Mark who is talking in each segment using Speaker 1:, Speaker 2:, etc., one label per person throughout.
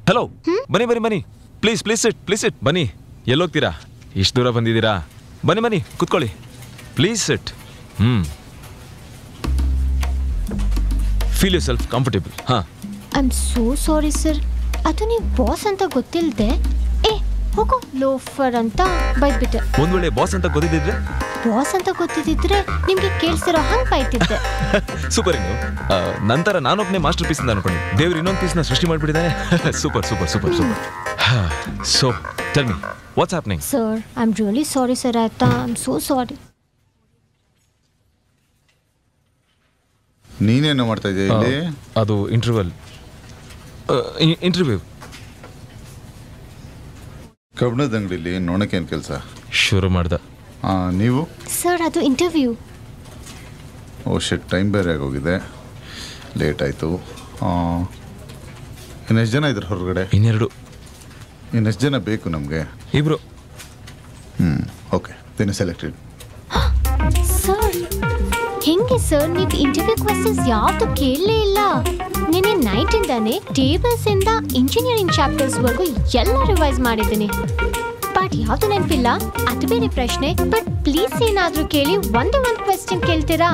Speaker 1: Hello, ಬನ್ನಿ please sit ಬನ್ನಿ. ಎಲ್ಲೋಗ್ತೀರಾ? ಇಷ್ಟು ದೂರ ಬಂದಿದ್ದೀರಾ? ಬನ್ನಿ ಕುತ್ಕೊಳ್ಳಿ, please sit. Feel you self comfortable.
Speaker 2: I am so sorry sir, ಅದು ನೀವು ಬಾಸ್ ಅಂತ ಗೊತ್ತಿಲ್ಲದೆ ಹೋಗೋ ಲೋಫರ್ ಅಂತ ಬೈದ್ಬಿಟ್ಟೆ.
Speaker 1: ಒಂದ್ ವೇಳೆ ಬಾಸ್ ಅಂತ ಗೊತ್ತಿದ್ದಿದ್ರೆ
Speaker 2: ನಿಮ್ಗೆ ಕೇಳಿಸಿರೋ ಹಂಗೆ ಬೈತಿದ್ದೆ.
Speaker 1: ಸೂಪರ್. ಇನ್ನು ನಂತರ ನಾನೊಬ್ಬನೇ ಮಾಸ್ಟರ್ ಪೀಸ್ ಅಂತ ಅನ್ಕೊಂಡೆ, ದೇವ್ರು ಇನ್ನೊಂದು ಪೀಸ್ನ ಸೃಷ್ಟಿ ಮಾಡಿಬಿಟ್ಟಿದ್ದಾನೆ. Super. So tell me what's happening?
Speaker 2: Sir I am really sorry sir. ಆಯ್ತಾ, ಐ ಆಮ್ ಸೋ ಸಾರಿ.
Speaker 3: ನೀನೇನು ಮಾಡ್ತಾ ಇದೆಯಾ ಇಲ್ಲಿ?
Speaker 1: ಅದು ಇಂಟರ್ವ್ಯೂ.
Speaker 3: ಕಬ್ಬಣದ ಅಂಗಡಿಲಿ ನೋಡಕ್ಕೇನು ಕೆಲಸ?
Speaker 1: ಶುರು ಮಾಡ್ದ.
Speaker 3: ನೀವು?
Speaker 2: ಸರ್ ಅದು ಇಂಟರ್ವ್ಯೂ.
Speaker 3: ಟೈಮ್ ಬೇರೆ ಆಗೋಗಿದೆ, ಲೇಟ್ ಆಯಿತು. ಇನ್ನೆಷ್ಟು ಜನ ಇದ್ರು ಹೊರಗಡೆ? ಇನ್ನೆಷ್ಟು ಜನ ಬೇಕು ನಮಗೆ?
Speaker 1: ಇಬ್ರು.
Speaker 3: Okay, then selected.
Speaker 2: ಸರ್ ಹೆಂಗೆ ಸರ್, ನೀವು ಇಂಟರ್ವ್ಯೂ ಕ್ವೆಶ್ಚನ್ಸ್ ಯಾವುದು ಕೇಳಲೇ ಇಲ್ಲ. ನೆನೆ ನೈಟಿಂದಾನೆ ಟೇಬಲ್ಸ್ ಇಂದ ಇಂಜಿನಿಯರಿಂಗ್ ಚಾಪ್ಟರ್ಸ್ ವರೆಗೂ ಎಲ್ಲ ರಿವೈಸ್ ಮಾಡಿದ್ದೀನಿ. ಬಟ್ ಯಾವುದು ನೆನಪಿಲ್ಲ, ಅದು ಬೇರೆ ಪ್ರಶ್ನೆ. ಬಟ್ ಪ್ಲೀಸ್ ಏನಾದರೂ ಕೇಳಿ, ಒಂದು ಕ್ವೆಶ್ಚನ್ ಕೇಳ್ತೀರಾ?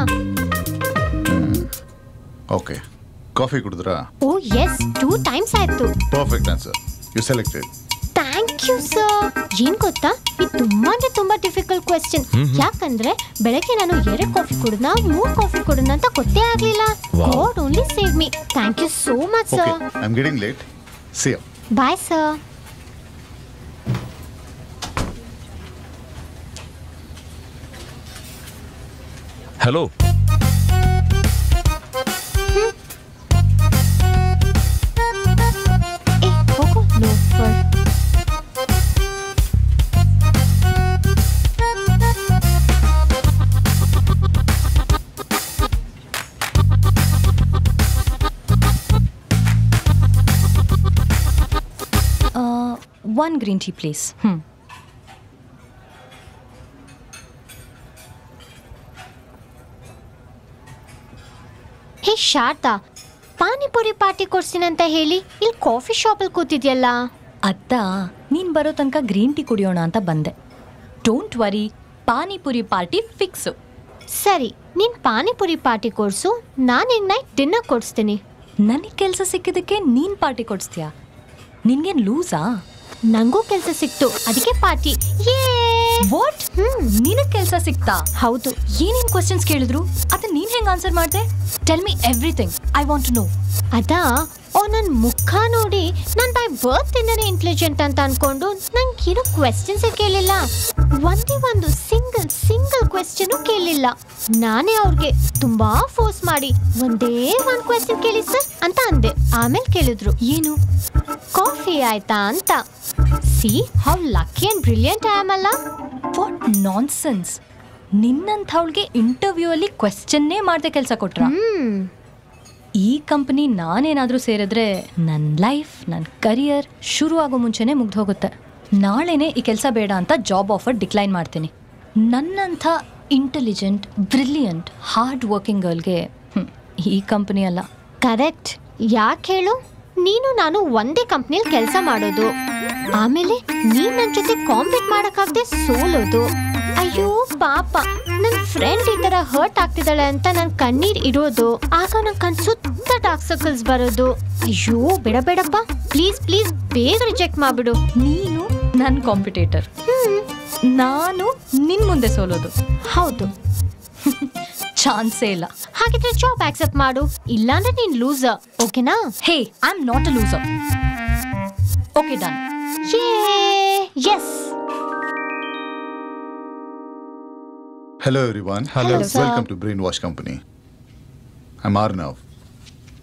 Speaker 3: ಓಕೆ, ಕಾಫಿ ಕುಡಿದ್ರಾ?
Speaker 2: ಓ ಎಸ್, 2 times ಆಯ್ತು.
Speaker 3: Perfect answer, you selected.
Speaker 2: Thank you sir. ಏನ್ ಗೊತ್ತಾ, ಇದು ತುಂಬಾ ಡಿಫಿಕಲ್ಟ್ ಕ್ವೆಶ್ಚನ್. ಯಾಕಂದ್ರೆ ಬೆಳಗ್ಗೆ ನಾನು 2 ಕಾಫಿ ಕುಡಿದ್ನ 3 ಕಾಫಿ ಕುಡಿದ್ನ ಅಂತ ಗೊತ್ತೇ ಆಗ್ಲಿಲ್ಲ. God only save me. Thank you so much sir.
Speaker 3: I am getting late. See you.
Speaker 2: Bye sir.
Speaker 1: Hello.
Speaker 2: ಹೋಗೋ loafer.
Speaker 4: One green tea, please.
Speaker 2: Hey Sharada, panipuri party ಕೊಡ್ತೀನಿ ಅಂತ ಹೇಳಿ ಇಲ್ಲಿ ಕಾಫಿ ಶಾಪಲ್ಲಿ ಕೂತಿದ್ಯಲ್ಲ.
Speaker 4: ಅತ್ತ ನೀನ್ ಬರೋ ತನಕ ಗ್ರೀನ್ ಟೀ ಕುಡಿಯೋಣ ಅಂತ ಬಂದೆ. Don't worry, panipuri party fix.
Speaker 2: ಸರಿ, ನೀನ್ ಪಾನಿಪುರಿ ಪಾರ್ಟಿ ಕೊಡ್ಸು, ನಾನು ನೈಟ್ ಡಿನ್ನರ್ ಕೊಡಿಸ್ತೀನಿ.
Speaker 4: ನನಗೆ ಕೆಲಸ ಸಿಕ್ಕಿದ್ದಕ್ಕೆ ನೀನ್ ಪಾರ್ಟಿ ಕೊಡಿಸ್ತೀಯಾ? ನಿನ್ಗೇನ್ ಲೂಸಾ?
Speaker 2: ನಂಗೂ ಕೆಲಸ ಸಿಕ್ತು, ಅದಕ್ಕೆ ಪಾರ್ಟಿ.
Speaker 4: ವಾಟ್? ನಿನಗೆ ಕೆಲಸ ಸಿಕ್ತಾ?
Speaker 2: ಹೌದು.
Speaker 4: ಏನೇನು ಕ್ವೆಶ್ಚನ್ಸ್ ಕೇಳಿದ್ರು, ಅದನ್ನ ನೀನ್ ಹೆಂಗ್ ಆನ್ಸರ್ ಮಾಡ್ದೆ? Tell me everything, I want to know.
Speaker 2: ಅದಾ, ನನ್ನ ಮುಖ ನೋಡಿ ನಾನು ಬೈ ಬರ್ತ್ ಇಂದಾನೆ ಇಂಟೆಲಿಜೆಂಟ್ ಅಂತ ಅನ್ಕೊಂಡು ನಂಗೆ ಏನೋ ಕ್ವೆಶ್ಚನ್ಸ್ ಕೇಳಿಲ್ಲ. ಒಂದು ಸಿಂಗಲ್ ಕ್ವೆಶ್ಚನ್ ಕೇಳಿಲ್ಲ. ನಾನೇ ಅವ್ರಿಗೆ ತುಂಬಾ ಫೋರ್ಸ್ ಮಾಡಿ ಒಂದೇ ಒಂದು ಕ್ವೆಶ್ಚನ್ ಕೇಳಿ ಸರ್ ಅಂತ ಅಂದೆ. ಆಮೇಲೆ ಕೇಳಿದ್ರು, ಏನು ಕಾಫಿ ಆಯ್ತಾ ಅಂತ. See how lucky and brilliant I am ಅಲ್ಲ.
Speaker 4: What nonsense. ನಿನ್ನಂಥವಳಿಗೆ ಇಂಟರ್ವ್ಯೂ ಅಲ್ಲಿ ಕ್ವೆಶ್ಚನ್ನೇ ಮಾಡದೆ ಕೆಲಸ ಕೊಟ್ರ? ಈ ಕಂಪನಿ ನಾನೇನಾದರೂ ಸೇರಿದ್ರೆ ನನ್ನ ಲೈಫ್, ನನ್ನ ಕರಿಯರ್ ಶುರು ಆಗೋ ಮುಂಚೆನೇ ಮುಗ್ದು ಹೋಗುತ್ತೆ. ನಾಳೆನೇ ಈ ಕೆಲಸ ಬೇಡ ಅಂತ ಜಾಬ್ ಆಫರ್ ಡಿಕ್ಲೈನ್ ಮಾಡ್ತೀನಿ. ನನ್ನಂಥ ಇಂಟೆಲಿಜೆಂಟ್, ಬ್ರಿಲಿಯಂಟ್, ಹಾರ್ಡ್ ವರ್ಕಿಂಗ್ ಗರ್ಲ್ಗೆ ಈ ಕಂಪನಿ ಅಲ್ಲ.
Speaker 2: ಕರೆಕ್ಟ್. ಯಾಕೆ ಹೇಳು, ನೀನು ನಾನು ಒಂದೇ ಕಂಪ್ನಿಯಲ್ಲಿ ಕೆಲಸ ಮಾಡೋದು, ಆಮೇಲೆ ನೀನ್ ನನ್ನ ಜೊತೆ ಕಾಂಪೀಟ್ ಮಾಡೋಕ್ಕಾಗದೆ ಸೋಲೋದು. ಅಯ್ಯೋ ಪಾಪ, ನನ್ನ ಫ್ರೆಂಡ್ ಈ ಥರ ಹರ್ಟ್ ಆಗ್ತಿದ್ದಾಳೆ ಅಂತ ನನ್ನ ಕಣ್ಣೀರು ಇರೋದು. ಆಗ ನನ್ನ ಕಣ್ ಸುತ್ತ ಡಾರ್ಕ್ ಸರ್ಕಲ್ಸ್ ಬರೋದು. ಅಯ್ಯೋ ಬೇಡಪ್ಪ, ಪ್ಲೀಸ್ ಬೇಗ ರಿಜೆಕ್ಟ್ ಮಾಡಿಬಿಡು.
Speaker 4: ನೀನು ನನ್ನ ಕಾಂಪಿಟೇಟರ್, ನಾನು ನಿನ್ ಮುಂದೆ ಸೋಲೋದು.
Speaker 2: ಹೌದು.
Speaker 4: ಚಾನ್ಸೇ ಇಲ್ಲ.
Speaker 2: ಹಾಗಿದ್ರೆ ಜಾಬ್ ಆಕ್ಸೆಪ್ಟ್ ಮಾಡು, ಇಲ್ಲಾಂದ್ರೆ ನೀನ್ ಲೂಸರ್. ಓಕೆನಾ?
Speaker 4: Hey, I am not a loser. Okay, done.
Speaker 2: Yes.
Speaker 3: Hello everyone.
Speaker 2: Hello sir.
Speaker 3: Welcome to Brainwash Company. I'm Arnav,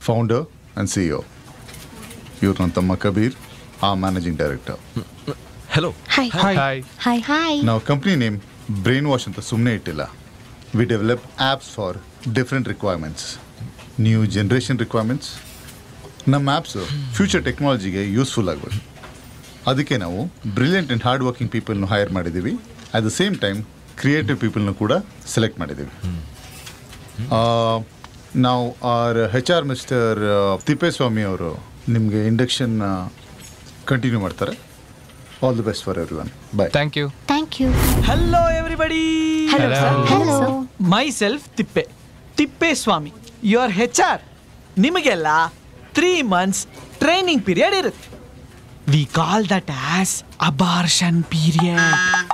Speaker 3: founder and CEO. You're Nantama Kabir, our managing director.
Speaker 1: Hello.
Speaker 2: Hi.
Speaker 3: Now company name Brainwash anta sumne ittilla. We develop apps for different requirements. New generation requirements. ನಮ್ಮ apps future technology ಗೆ useful ಆಗಬೇಕು. ಅದಕ್ಕೆ ನಾವು brilliant and hard working ಪೀಪಲ್ನ hire ಮಾಡಿದ್ದೀವಿ. At the same time creative ಪೀಪಲ್ನ ಕೂಡ select ಮಾಡಿದ್ದೀವಿ. ನಾವು ಆರ್ HR ಮಿಸ್ಟರ್ ತಿಪ್ಪೇಸ್ವಾಮಿ ಅವರು ನಿಮಗೆ ಇಂಡಕ್ಷನ್ ಕಂಟಿನ್ಯೂ ಮಾಡ್ತಾರೆ. All the best for everyone. Bye.
Speaker 5: Thank you.
Speaker 2: Thank you.
Speaker 6: Hello everybody.
Speaker 2: Hello.
Speaker 6: Myself Thippeswamy, your HR. ನಿಮಗೆಲ್ಲ 3 months ಟ್ರೈನಿಂಗ್ ಪೀರಿಯಡ್ ಇರುತ್ತೆ. We call that as abortion period.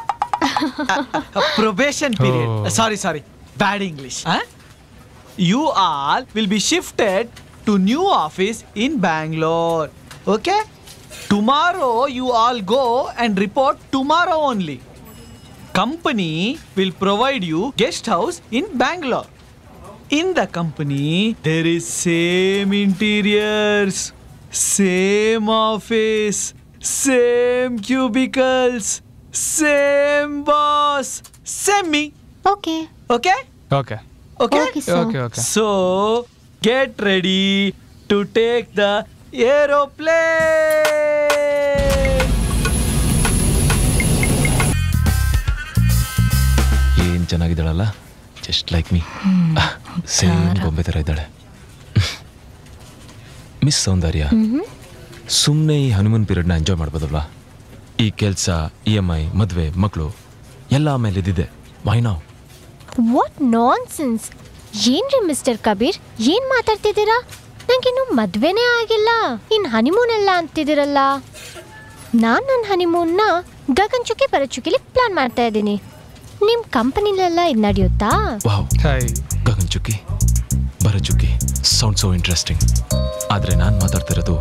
Speaker 6: Probation period. Sorry bad English. You all will be shifted to new office in Bangalore. Okay? Tomorrow you all go and report tomorrow only. Company will provide you guest house in Bangalore. In the company there is same interiors, same office, same cubicles, same boss, same me.
Speaker 2: Okay.
Speaker 6: Okay?
Speaker 5: Okay
Speaker 6: Okay?
Speaker 2: Okay, sir.
Speaker 5: Okay okay.
Speaker 6: So get ready to take the aeroplane.
Speaker 1: ಏನು ಚೆನ್ನಾಗಿದ್ದಾಳಲ್ಲ, just like me. Same ಗೊಂಬೆ ಥರ ಇದ್ದಾಳೆ. Miss ಸೌಂದರ್ಯ, ಸುಮ್ಮನೆ ಈ Hanuman ಪೀರಿಯಡ್ನ enjoy ಮಾಡ್ಬೋದಲ್ವಾ? ಈ ಕೆಲಸ, EMI, ಮದುವೆ, ಮಕ್ಕಳು ಎಲ್ಲ ಆಮೇಲೆ ಇದ್ದಿದೆ. ವೈ ನಾವ್?
Speaker 2: What nonsense! ಏನ್ರಿ ಮಿಸ್ಟರ್ ಕಬೀರ್, ಏನ್ ಮಾತಾಡ್ತಿದ್ದೀರಾ? ನಂಗಿನ್ನು ಮದ್ವೆನೇ ಆಗಿಲ್ಲ, ಇನ್ ಹನಿಮೂನ್ ಎಲ್ಲ ಅಂತಿದ್ದೀರಲ್ಲ. ನಾನು ನನ್ನ ಹನಿಮೂನ್ನ ಗಗನ್ ಚುಕ್ಕಿ ಪರಚುಕ್ಕಿಲಿ ಪ್ಲಾನ್ ಮಾಡ್ತಾ ಇದ್ದೀನಿ. ನಿಮ್ಮ ಕಂಪನಿಲೆಲ್ಲ ಇದು ನಡೆಯುತ್ತಾ?
Speaker 1: Wow,
Speaker 5: hi.
Speaker 1: ಗಗನ್ ಚುಕ್ಕಿ, ಬರ ಚುಕ್ಕಿ, ಸೌಂಡ್ ಸೋ ಇಂಟ್ರೆಸ್ಟಿಂಗ್. ಆದರೆ ನಾನು ಮಾತಾಡ್ತಿರೋದು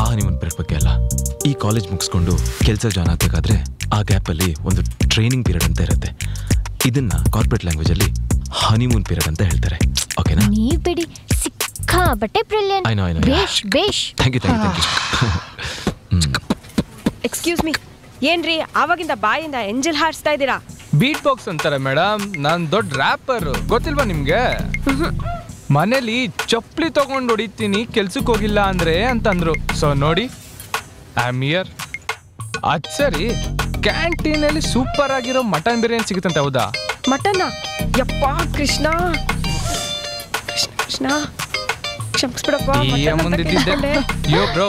Speaker 1: ಆ ಹನಿಮೂನ್ ಪೀರಿಯಡ್ ಬಗ್ಗೆ ಅಲ್ಲ. ಈ ಕಾಲೇಜ್ ಮುಗಿಸ್ಕೊಂಡು ಕೆಲಸ ಜಾಯ್ನ್ ಆಗಬೇಕಾದ್ರೆ ಆ ಗ್ಯಾಪಲ್ಲಿ ಒಂದು ಟ್ರೈನಿಂಗ್ ಪೀರಿಯಡ್ ಅಂತ ಇರುತ್ತೆ. ಇದನ್ನ ಕಾರ್ಪೊರೇಟ್ ಲ್ಯಾಂಗ್ವೇಜಲ್ಲಿ ಹನಿಮೂನ್ ಪೀರಿಯಡ್ ಅಂತ ಹೇಳ್ತಾರೆ. ಓಕೆನಾ?
Speaker 2: ನೀವ್ ಬಿಡಿ, ಸಿಕ್ಕಾಬಟ್ಟೆ ಬ್ರಿಲಿಯಂಟ್.
Speaker 1: I know.
Speaker 2: ಬೇಷ್ ಬೇಷ್.
Speaker 1: Thank you.
Speaker 7: ಎಕ್ಸ್ಕ್ಯೂಸ್ ಮೀ, ಏನ್ರಿ ಆವಾಗಿಂದ ಬಾಯಿಂದ ಎಂಜಲ್ ಹಾರಿಸ್ತಾ ಇದ್ದೀರಾ?
Speaker 5: ಬೀಟ್ ಬಾಕ್ಸ್ ಅಂತಾರೆ ಮೇಡಮ್. ನಾನು ದೊಡ್ಡ ರ್ಯಾಪರ್, ಗೊತ್ತಿಲ್ವಾ ನಿಮ್ಗೆ? ಮನೇಲಿ ಚಪ್ಪಲಿ ತಗೊಂಡು ಹೊಡಿತೀನಿ ಕೆಲ್ಸಕ್ಕೆ ಹೋಗಿಲ್ಲ ಅಂದ್ರೆ ಅಂತಂದ್ರು. ಸೊ ನೋಡಿ, ಐ ಆಮ್ ಹಿಯರ್. ಅದ್ ಸರಿ, ಕ್ಯಾಂಟೀನಲ್ಲಿ ಸೂಪರ್ ಆಗಿರೋ ಮಟನ್ ಬಿರಿಯಾನಿ ಸಿಗುತ್ತಂತೆ, ಹೌದಾ?
Speaker 7: ಮಟನ್ನ? ಯಪ್ಪ ಕೃಷ್ಣ ಕೃಷ್ಣ ಕ್ಷಮಿಸ್ಬಿಡಪ್ಪ.
Speaker 5: ಮುಂದಿದ್ದೆ. ಯೋ ಬ್ರೋ,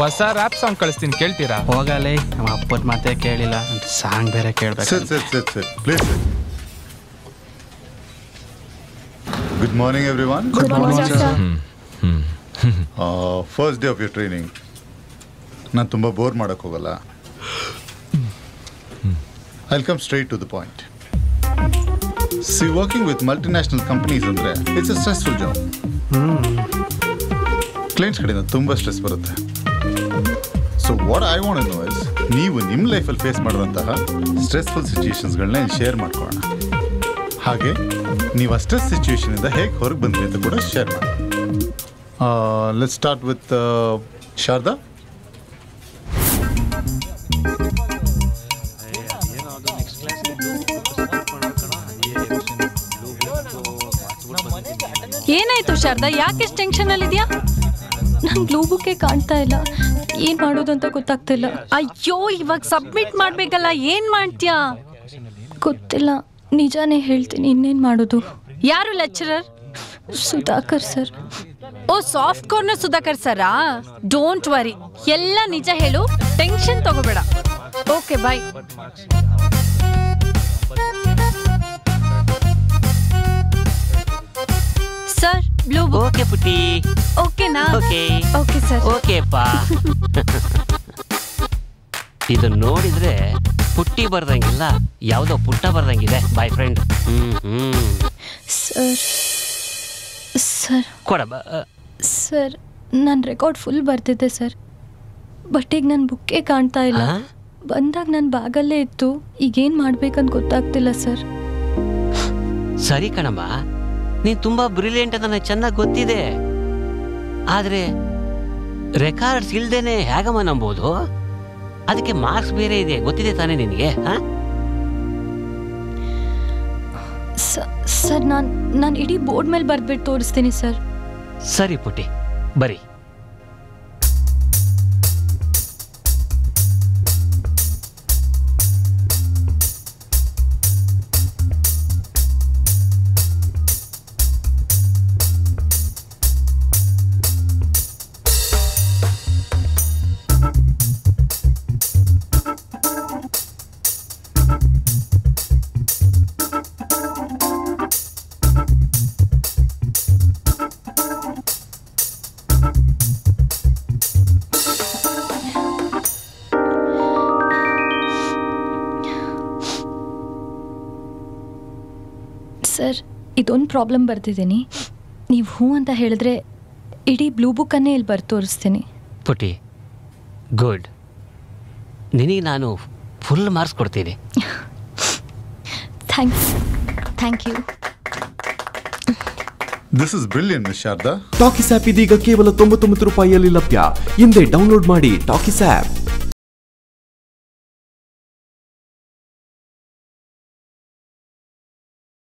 Speaker 5: ಹೊಸ ರ್ಯಾಪ್ ಸಾಂಗ್ ಕಳಿಸ್ತೀನಿ, ಕೇಳ್ತೀರಾ?
Speaker 8: ಹೋಗಲೇ, ನಮ್ಮ ಅಪ್ಪನ ಮಾತೇ ಕೇಳಿಲ್ಲ, ಸಾಂಗ್ ಬೇರೆ ಕೇಳ್ಬೇಕು.
Speaker 3: Sir please. Good morning everyone.
Speaker 2: Good morning sir.
Speaker 3: First day of your training. ನಾನು ತುಂಬ ಬೋರ್ ಮಾಡೋಕ್ಕೆ ಹೋಗಲ್ಲ. I'll come straight to the point. See, working with multinational companies ಅಂದ್ರೆ it's a stressful job. Clients ಕಡೆಯಿಂದ ತುಂಬ stress ಬರುತ್ತೆ. So what I want to know is, ನೀವು ನಿಮ್ಮ ಲೈಫಲ್ಲಿ ಫೇಸ್ ಮಾಡಿರೋಂತಹ ಸ್ಟ್ರೆಸ್ಫುಲ್ ಸಿಚುಯೇಷನ್ಸ್ಗಳನ್ನ ಶೇರ್ ಮಾಡ್ಕೊಳ್ಳೋಣ. ಹಾಗೆ ನೀವು ಆ ಸ್ಟ್ರೆಸ್ ಸಿಚುಯೇಷನಿಂದ ಹೇಗೆ ಹೊರಗೆ ಬಂದ್ರಿ ಅಂತ ಕೂಡ ಶೇರ್ ಮಾಡಿ. Let's start with Sharada.
Speaker 4: ಏನಾಯ್ತು ಶಾರದಾ, ಯಾಕೆ ಟೆನ್ಷನ್ ಅಲ್ಲಿ ಇದೆಯಾ? ನನ್ ಬ್ಲೂ ಬುಕ್ಕೆ ಕಾಣ್ತಾ ಇಲ್ಲ, ಏನ್ ಮಾಡೋದು ಅಂತ ಗೊತ್ತಾಗ್ತಿಲ್ಲ.
Speaker 7: ಅಯ್ಯೋ, ಇವಾಗ ಸಬ್ಮಿಟ್ ಮಾಡ್ಬೇಕಲ್ಲ, ಏನ್ ಮಾಡ್ತೀಯಾ?
Speaker 4: ಗೊತ್ತಿಲ್ಲ, ನಿಜಾನೇ ಹೇಳ್ತೀನಿ, ಇನ್ನೇನ್ ಮಾಡೋದು?
Speaker 7: ಯಾರು lecturer?
Speaker 4: Sudhakar sir.
Speaker 7: Oh, soft corner Sudhakar ಸರಾ? ಡೋಂಟ್ ವರಿ, ಎಲ್ಲ ನಿಜ ಹೇಳು, ಟೆನ್ಷನ್ ತಗೋಬೇಡ. Okay, bye. Sir, blue book.
Speaker 9: Okay Putti.
Speaker 7: ಓಕೆನಾ?
Speaker 9: ಓಕೆ.
Speaker 7: Okay sir.
Speaker 9: ಓಕೆಪ್ಪ. ಇದು ನೋಡಿದ್ರೆ ಪುಟ್ಟಿ ಬರ್ದಂಗಿಲ್ಲ, ಯಾವುದೋ ಪುಟ್ಟ ಬರ್ದಂಗಿದೆ. Boyfriend.
Speaker 4: ಸರ್ ಸರ್
Speaker 9: ಕೊಡಬ.
Speaker 4: ಸರ್, ನನ್ನ ರೆಕಾರ್ಡ್ ಫುಲ್ ಬರ್ತಿದ್ದೆ ಸರ್, ಬಟ್ ಈಗ ನನ್ನ ಬುಕ್ಕೇ ಕಾಣ್ತಾ ಇಲ್ಲ. ಬಂದಾಗ ನನ್ನ ಬ್ಯಾಗಲ್ಲೇ ಇತ್ತು, ಈಗೇನು ಮಾಡ್ಬೇಕಂತ ಗೊತ್ತಾಗ್ತಿಲ್ಲ ಸರ್.
Speaker 9: ಸರಿ ಕಣಮ್ಮ, ನೀನು ತುಂಬಾ ಬ್ರಿಲಿಯಂಟ್ ಅಂತ ನನಗೆ ಚೆನ್ನಾಗಿ ಗೊತ್ತಿದೆ. ಆದರೆ ರೆಕಾರ್ಡ್ಸ್ ಇಲ್ದೇನೆ ಹೇಗಮ್ಮ ನಂಬೋದು? ಅದಕ್ಕೆ ಮಾರ್ಕ್ಸ್ ಬೇರೆ ಇದೆ, ಗೊತ್ತಿದೆ ತಾನೇ ನಿನಗೆ?
Speaker 4: ಸರ್, ನಾನು ಇಡೀ ಬೋರ್ಡ್ ಮೇಲೆ ಬರ್ದ್ಬಿಟ್ಟು ತೋರಿಸ್ತೀನಿ ಸರ್.
Speaker 9: ಸರಿ ಪುಟ್ಟಿ, ಬರಿ.
Speaker 4: ಇದೊಂದು ಪ್ರಾಬ್ಲಮ್ ಬರ್ತಿದ್ದೀನಿ. ನೀವು ಹ್ಞೂ ಅಂತ ಹೇಳಿದ್ರೆ ಇಡೀ ಬ್ಲೂ ಬುಕ್ಕನ್ನೇ ಇಲ್ಲಿ ಬರ್ದು ತೋರಿಸ್ತೀನಿ.
Speaker 9: ಪುಟಿ, ಗುಡ್. ನಿನಗೆ ನಾನು ಫುಲ್ ಮಾರ್ಕ್ಸ್ ಕೊಡ್ತೀನಿ.
Speaker 4: Thank you.
Speaker 3: This is brilliant miss Sharada.
Speaker 10: Talkies app ಇದೀಗ ಕೇವಲ 99 ರೂಪಾಯಿಯಲ್ಲಿ ಲಭ್ಯ. ಹಿಂದೆ ಡೌನ್ಲೋಡ್ ಮಾಡಿ ಟಾಕೀಸ್ ಆ್ಯಪ್.